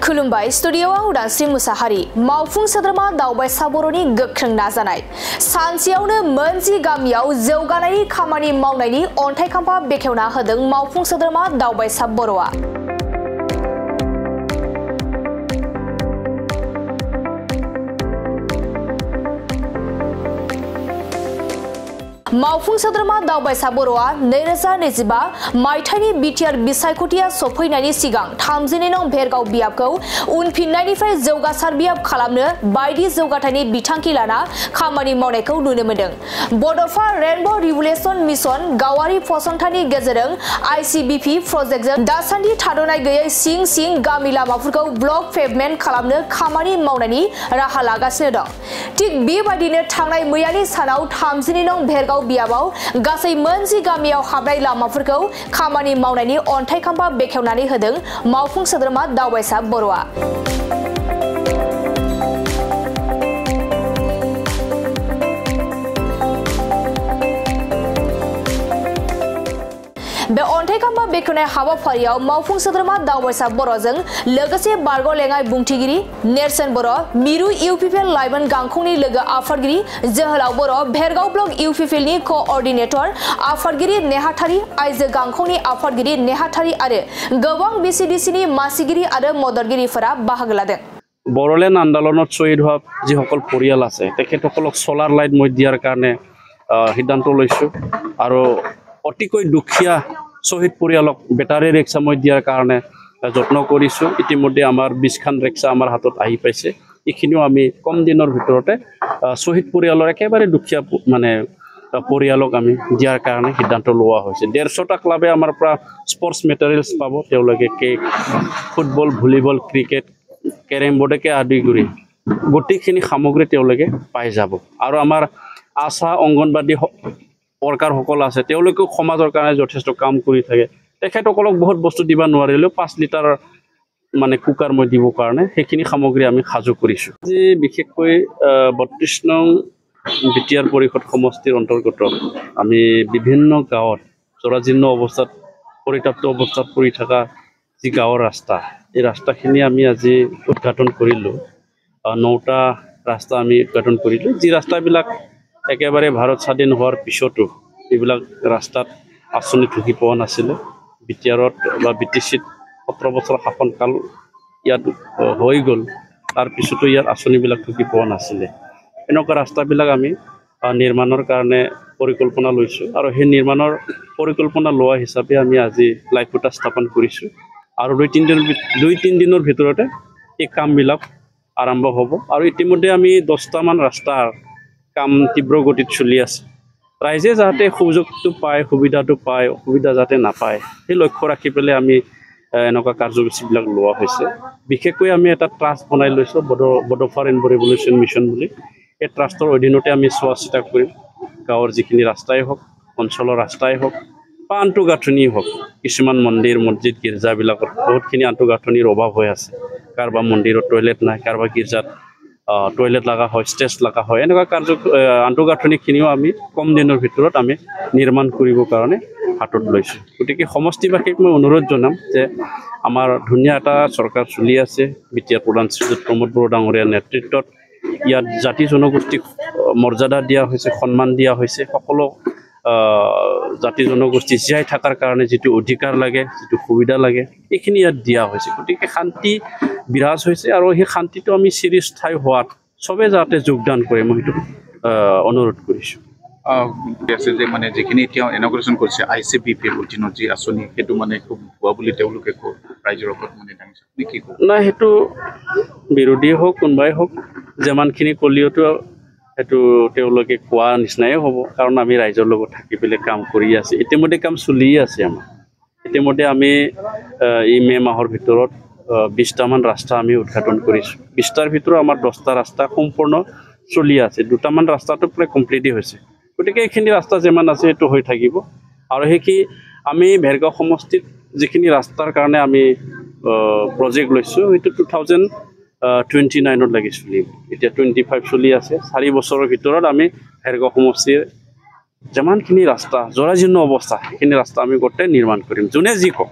खुलुमबाय स्टुडियोआव उदांस्रि मुसाहारि मावफुं सोद्रोमा दावबायसा बर'नि गोख्रों नाजानाय सानसेयावनो मोनजि गामियाव जौगानायनि खामानि मावनायनि अन्थाइ खाम्फा बेखेवना होदों मावफुं सोद्रोमा दावबायसा बर'आ मावफुं सोद्रोमा दावबायसा बर'आ 2025 मायथाइनि बिटिआर बिसायख'थिया सफैनायनि सिगां 32 नं भेरगाव बियाबखौ उनफिननायनिफ्राय जौगासार बियाब खालामनो बायदि जौगाथायनि बिथांखि लाना खामानि मावनायखौ नुनो मोन्दों। बड'फा रेनब' रिभुलेसन मिशन गावारि फसंथाननि गेजेरजों आईसीबीपी प्रजेक्टजों दासान्दि थाद'नाय गैयै सिं सिं गामि लामाफोरखौ ब्लक पेभमेन्ट खालामनो खामानि मावनायनि राहा लागासिनो दं। थिग बेबायदिनो थांनाय मैयानि सानाव 32 नं भेरगाव बियाबाव गासै मोनजि गामियाव हाबनाय लामाफोरखौ खामानि मावनायनि अन्थाइ खाम्फा बेखेवनानै होदों मावफुं सोद्रोमा दावबायसा बर'आ। बे अन्थाइ खाम्फा बेखेवनाय हाबाफारियाव मावफुं सोद्रोमा दावबायसा बर'जों लोगोसे बारग' लेङाइ बुंथिगिरि नेरसोन बर', मिरु इउपिपिएल लाइमोन गांखंनि लोगो आफादगिरि जोहोलाव बर', भेरगाव ब्लक इउपिपिएलनि क'अर्डिनेटर आफादगिरि नेहाथारि, आइजो गांखंनि आफादगिरि नेहाथारि आरो गोबां बिसिडिसिनि मासिगिरि आरो मददगिरिफोरा बाहागो लादों। बड़ोलेण्ड आन्दोलনত शहीद हुआ जिসকল পৰিয়াল আছে তেখেতসকলক সোলাৰ লাইট মই দিয়াৰ কাৰণে সিদ্ধান্ত লৈছোঁ আৰু অতিকৈ দুখীয়া শহীদ পৰিয়ালক বেটাৰী ৰিক্সা মই দিয়াৰ কাৰণে যত্ন কৰিছোঁ। ইতিমধ্যে আমাৰ 20খন ৰিক্সা আমাৰ হাতত আহি পাইছে। এইখিনিও আমি কম দিনৰ ভিতৰতে শহীদ পৰিয়ালৰ একেবাৰে দুখীয়া মানে পৰিয়ালক আমি দিয়াৰ কাৰণে সিদ্ধান্ত লোৱা হৈছে। 150টা ক্লাবে আমাৰ পৰা স্পৰ্টছ মেটেৰিয়েলছ পাব। তেওঁলোকে cake, football, volleyball, cricket, carrom বোৰ্ডকে আদি কৰি গোটেইখিনি সামগ্ৰী তেওঁলোকে পাই যাব। আৰু আমাৰ আশা অংগনবাদী वर्कार আছে তেওঁলোকেও সমাজৰ কাৰণে যথেষ্ট কাম কৰি থাকে। তেখেতসকলক বহুত বস্তু দিব নোৱাৰিলেও 5 লিটাৰ মানে কুকাৰ মই দিব কাৰণে সেইখিনি সামগ্ৰী আমি সাজু কৰিছোঁ। আজি বিশেষকৈ 32 নং বিটিআৰ পৰিষদ সমষ্টিৰ অন্তৰ্গত আমি বিভিন্ন গাঁৱত জৰাজীৰ্ণ অৱস্থাত পৰিত্যক্ত অৱস্থাত পৰি থকা যি গাঁৱৰ ৰাস্তা এই ৰাস্তাখিনি আমি আজি উদ্ঘাটন কৰিলোঁ। 9টা ৰাস্তা আমি উদ্ঘাটন কৰিলোঁ। যি ৰাস্তাবিলাক একেবাৰে ভাৰত স্বাধীন হোৱাৰ পিছতো এইবিলাক ৰাস্তাত আঁচনি ঢুকি পোৱা নাছিলে। বিটিআৰত বা বিটিচিত 17 বছৰ শাসনকাল ইয়াত হৈ গ'ল, তাৰ পিছতো ইয়াত আঁচনিবিলাক ঢুকি পোৱা নাছিলে। এনেকুৱা ৰাস্তাবিলাক আমি নিৰ্মাণৰ কাৰণে পৰিকল্পনা লৈছোঁ আৰু সেই নিৰ্মাণৰ পৰিকল্পনা লোৱা হিচাপে আমি আজি লাইফুটা স্থাপন কৰিছোঁ আৰু 2-3 দিনৰ ভিতৰতে এই কামবিলাক আৰম্ভ হ'ব। আৰু ইতিমধ্যে আমি 10টামান ৰাস্তাৰ কাম তীব্ৰ গতিত চলি আছে। ৰাইজে যাতে সুযোগটো পায়, সুবিধাটো পায়, অসুবিধা যাতে নাপায় সেই লক্ষ্য ৰাখি পেলাই আমি এনেকুৱা কাৰ্যসূচীবিলাক লোৱা হৈছে। বিশেষকৈ আমি এটা ট্ৰাষ্ট বনাই লৈছোঁ বড'ফা ৰেইনব' ৰিভলিউচন মিছন বুলি। এই ট্ৰাষ্টৰ অধীনতে আমি চোৱা চিতা কৰিম। গাঁৱৰ যিখিনি ৰাস্তাই হওক, অঞ্চলৰ ৰাস্তাই হওক বা আন্তঃগাঁথনিয়েই হওক, কিছুমান মন্দিৰ মছজিদ গীৰ্জাবিলাকত বহুতখিনি আন্তঃগাঁথনিৰ অভাৱ হৈ আছে। কাৰোবাৰ মন্দিৰত টয়লেট নাই, কাৰোবাৰ গীৰ্জাত টয়লেট লগা হয়, ষ্টেজ লগা হয়। এনেকুৱা আন্তঃগাঁথনিখিনিও আমি কম দিনৰ ভিতৰত আমি নিৰ্মাণ কৰিবৰ কাৰণে হাতত লৈছোঁ। গতিকে সমষ্টিবাসীক মই অনুৰোধ জনাম যে আমাৰ ধুনীয়া এটা চৰকাৰ চলি আছে। বিটিআৰ প্ৰধান শ্ৰীযুত প্ৰমোদ বড়ো ডাঙৰীয়াৰ নেতৃত্বত ইয়াত জাতি জনগোষ্ঠীক মৰ্যাদা দিয়া হৈছে, সন্মান দিয়া হৈছে। সকলো জাতি জনগোষ্ঠী জীয়াই থকাৰ কাৰণে যিটো অধিকাৰ লাগে, যিটো সুবিধা লাগে এইখিনি ইয়াত দিয়া হৈছে। গতিকে শান্তি বিৰাজ হৈছে আৰু সেই শান্তিটো আমি চিৰস্থায়ী হোৱাত চবে যাতে যোগদান কৰে মই সেইটো অনুৰোধ কৰিছোঁ। আছে যে মানে যিখিনি এতিয়া ইনগ্ৰেশ্যন কৰিছে আইচিবিপি অধীনত যি আঁচনি সেইটো মানে খুব ভুৱা বুলি তেওঁলোকে কয় ৰাইজৰ ওপৰত মানে দাঙিছে কি কয় নাই, সেইটো বিৰোধী হওক কোনোবাই হওক যিমানখিনি কলিওতো সেইটো তেওঁলোকে কোৱা নিচিনাই হ'ব। কাৰণ আমি ৰাইজৰ লগত থাকি পেলাই কাম কৰি আছে। ইতিমধ্যে কাম চলিয়ে আছে আমাৰ। ইতিমধ্যে আমি এই মে' মাহৰ ভিতৰত 20টামান ৰাস্তা আমি উদ্ঘাটন কৰিছোঁ। 20টাৰ ভিতৰত আমাৰ 10টা ৰাস্তা সম্পূৰ্ণ চলি আছে। 2টামান ৰাস্তাটো প্ৰায় কমপ্লিটেই হৈছে। গতিকে এইখিনি ৰাস্তা যিমান আছে সেইটো হৈ থাকিব। আৰু সেইখিনি আমি ভেৰগাঁও সমষ্টিত যিখিনি ৰাস্তাৰ কাৰণে আমি প্ৰজেক্ট লৈছোঁ সেইটো 2029ত লাগি চলিব। এতিয়া 25 চলি আছে। 4 বছৰৰ ভিতৰত আমি ভেৰগাঁও সমষ্টিৰ যিমানখিনি ৰাস্তা জৰাজীৰ্ণ অৱস্থা সেইখিনি ৰাস্তা আমি গোটেই নিৰ্মাণ কৰিম। যোনে যি কওক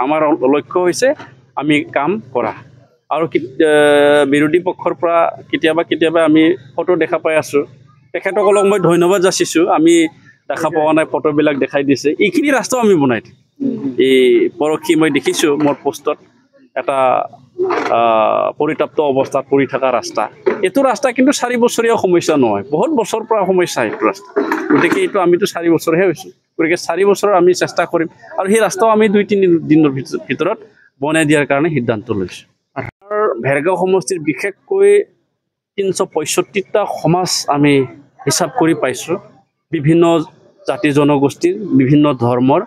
আমাৰ লক্ষ্য হৈছে আমি কাম কৰা আৰু বিৰোধী পক্ষৰ পৰা কেতিয়াবা আমি ফটো দেখা পাই আছোঁ তেখেতসকলক মই ধন্যবাদ যাচিছোঁ আমি দেখা পোৱা নাই ফটোবিলাক দেখাই দিছে এইখিনি ৰাস্তাও আমি বনাই দিম এই পৰখি মই দেখিছোঁ মোৰ পোষ্টত এটা পৰিতাপ্ত অৱস্থাত পৰি থকা ৰাস্তা এইটো ৰাস্তা কিন্তু 4 বছৰীয়া সমস্যা নহয় বহুত বছৰ পৰা সমস্যা এইটো ৰাস্তা গতিকে এইটো আমিতো 4 বছৰহে হৈছোঁ গতিকে 4 বছৰ আমি চেষ্টা কৰিম আৰু সেই ৰাস্তাও আমি 2-3 দিনৰ ভিতৰত বনাই দিয়াৰ কাৰণে সিদ্ধান্ত লৈছোঁ ভেৰগাঁও সমষ্টিৰ বিশেষকৈ 365টা সমাজ আমি হিচাপ কৰি পাইছোঁ বিভিন্ন জাতি জনগোষ্ঠীৰ বিভিন্ন ধৰ্মৰ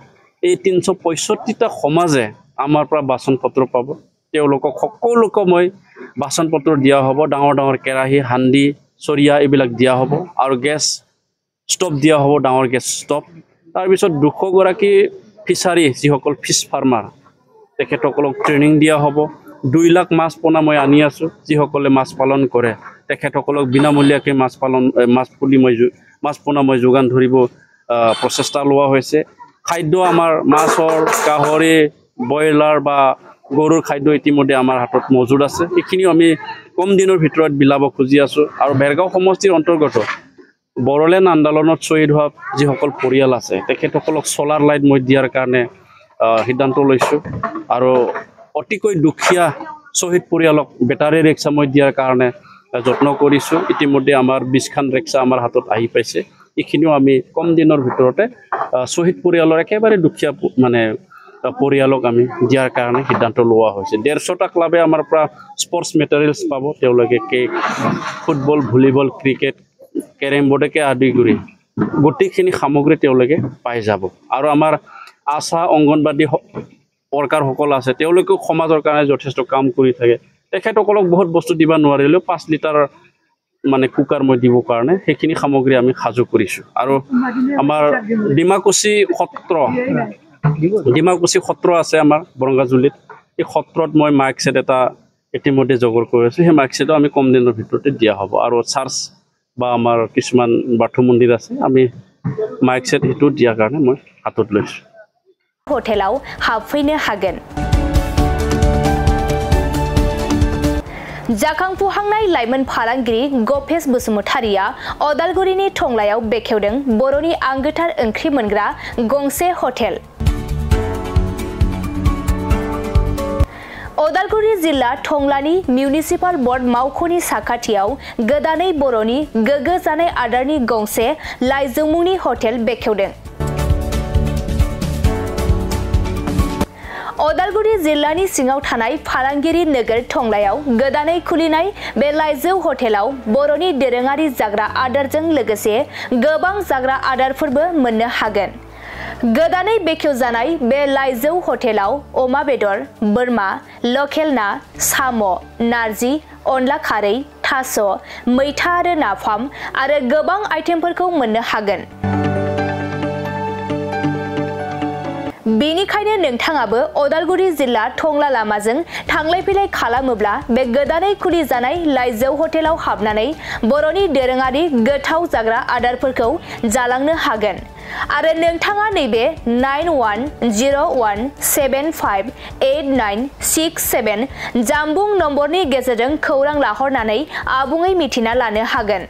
এই 365টা সমাজে আমাৰ পৰা বাচন পত্ৰ পাব তেওঁলোকক সকলোকে মই বাচন পত্ৰ দিয়া হ'ব ডাঙৰ কেৰাহী হান্দি চৰিয়া এইবিলাক দিয়া হ'ব আৰু গেছ ষ্টভ দিয়া হ'ব ডাঙৰ গেছ ষ্টভ তাৰ পিছত 200 গৰাকী ফিছাৰী যিসকল ফিছ ফাৰ্মাৰ তেখেতসকলক ট্ৰেইনিং দিয়া হ'ব 2 লাখ মাছ পোনা মই আনি আছোঁ যিসকলে মাছ পালন কৰে তেখেতসকলক বিনামূলীয়াকৈ মাছ পোনা মই যোগান ধৰিব প্ৰচেষ্টা লোৱা হৈছে খাদ্য আমাৰ মাছৰ গাহৰি ব্ৰইলাৰ বা গৰুৰ খাদ্য ইতিমধ্যে আমাৰ হাতত মজুদ আছে এইখিনিও আমি কম দিনৰ ভিতৰত বিলাব খুজি আছোঁ আৰু ভেৰগাঁও সমষ্টিৰ অন্তৰ্গত বড়োলেণ্ড আন্দোলনত শ্বহীদ হোৱা যিসকল পৰিয়াল আছে তেখেতসকলক চলাৰ লাইট মই দিয়াৰ কাৰণে সিদ্ধান্ত লৈছোঁ আৰু অতিকৈ দুখীয়া শ্বহীদ পৰিয়ালক বেটাৰী ৰিক্সা মই দিয়াৰ কাৰণে যত্ন কৰিছোঁ ইতিমধ্যে আমাৰ 20খান ৰিক্সা আমাৰ হাতত আহি পাইছে এইখিনিও আমি কম দিনৰ ভিতৰতে শ্বহীদ পৰিয়ালৰ একেবাৰে দুখীয়া মানে পৰিয়ালক আমি দিয়াৰ কাৰণে সিদ্ধান্ত লোৱা হৈছে 150টা ক্লাবে আমাৰ পৰা স্পৰ্টছ মেটেৰিয়েলছ পাব তেওঁলোকে cake football volleyball cricket carrom বোৰ্ডকে আদি কৰি গোটেইখিনি সামগ্ৰী তেওঁলোকে পাই যাব আৰু আমাৰ আশা অংগনবাদী ওয়াৰ্কাৰসকল আছে তেওঁলোকেও সমাজৰ কাৰণে যথেষ্ট কাম কৰি থাকে তেখেতসকলক বহুত বস্তু দিবা নোৱাৰিলেও 5 লিটাৰ মানে কুকাৰ মই দিব কাৰণে সেইখিনি সামগ্ৰী আমি সাজু কৰিছোঁ আৰু আমাৰ ডিমাকুচি সত্ৰ আছে আমাৰ বৰংগাজুলিত এই সত্ৰত মই মাইক সেট এটা ইতিমধ্যে জগৰ কৰি আছোঁ সেই মাইক সেটও আমি কম দিনৰ ভিতৰতে দিয়া হ'ব আৰু চাৰ্চ বা আমাৰ কিছুমান বাথু মন্দিৰ আছে আমি মাইক সেট হেতু দিয়াৰ কাৰণে মই হাতত লৈছোঁ হোটেলাव हाबफैनो हागोन जाखांफुहांनाय लाइमोन फालांगिरि गपेश बसुमतारिया अदालगुरिनि टंलायाव बेखेवदों बर'नि आंगोथार ओंख्रि मोनग्रा गंसे हटेल अदालगुरि जिल्ला टंलानि मिउनिसिपाल बर्ड मावख'नि साखाथियाव गोदानै बर'नि गोग्गो जानाय आदारनि गंसे लाइजौमुंनि हटेल बेखेवदों अदालगुरि जिल्लानि सिङाव थानाय फालांगिरि नोगोर टंलायाव गोदानै खुलिनाय बे लाइजौ हटेलाव बर'नि दोरोङारि जाग्रा आदारजों लोगोसे गोबां जाग्रा आदारफोरबो मोननो हागोन गोदानै बेखेवजानाय बे लाइजौ हटेलाव अमा बेदर बोरमा लकेल ना साम' नारजि अनला खारै थास' मैथा आरो नाफाम आरो गोबां आइटेमफोरखौ मोननो हागोन बेनिखायनो नोंथाङाबो अदालगुरि जिल्ला टंला लामाजों थांलाय फैलाय खालामोब्ला बे गोदानै खुलि जानाय लाइजौ हटेलाव हाबनानै बर'नि दोरोङारि गोथाव जाग्रा आदारफोरखौ जालांनो हागोन आरो नोंथाङा नैबे 9101758967 जामबुं नम्बरनि गेजेरजों खौरां लाहरनानै आबुङै मिथिना लानो हागोन